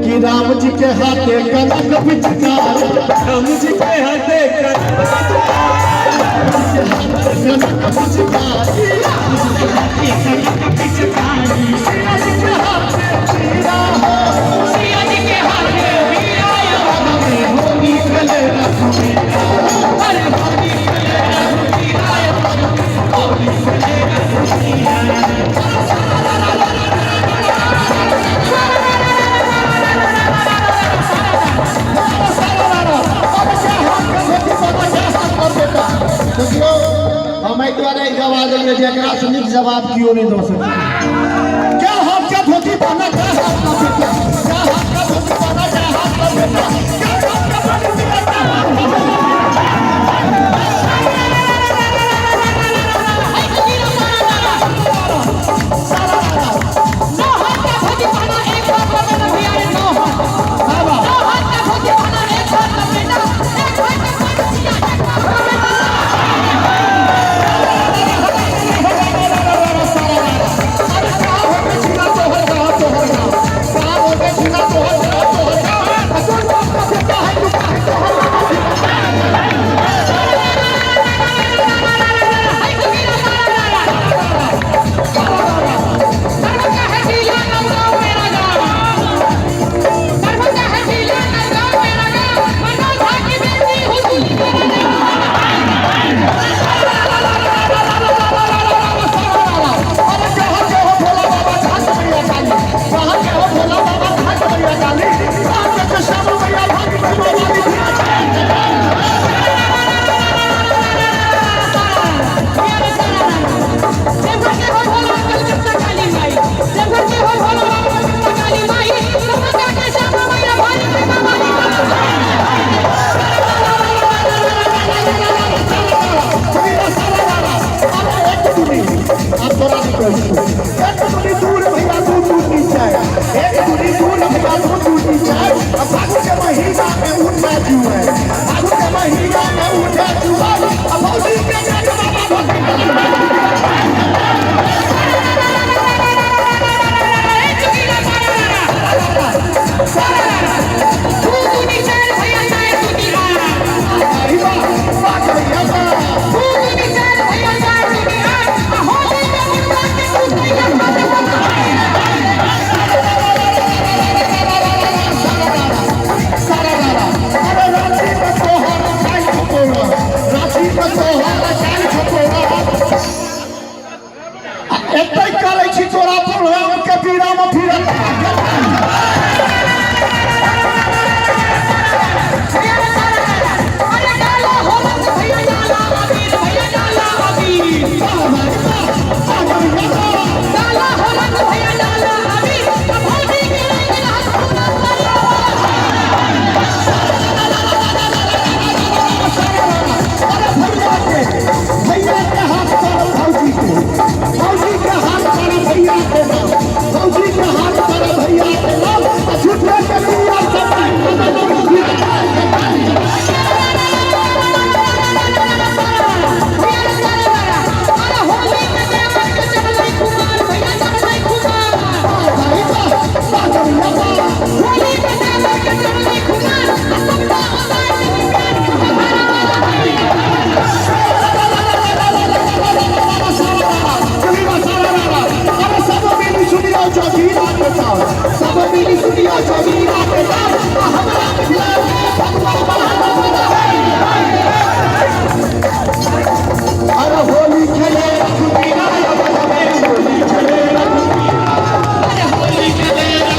कि राम जी के हाथे कनक पिचकार, राम जी के हाथे कनक पिचकार, सिया जी के हाथे वीरा हो, सिया जी के हाथे वीरा होली खेले रघुवीरा, अरे होली खेले रघुवीरा, होली खेले रघुवीरा। हमें द्वारा जवाब देंगे जरा से निक जवाब क्यों नहीं दो सकते? क्या हाथ क्या धोती पाना, क्या हाथ का बेटा, क्या हाथ का धोती पाना, क्या हाथ का बेटा, क्या हाथ का पानी पिया, क्या हाथ का बेटा। तोरा पर के बीरा में फिर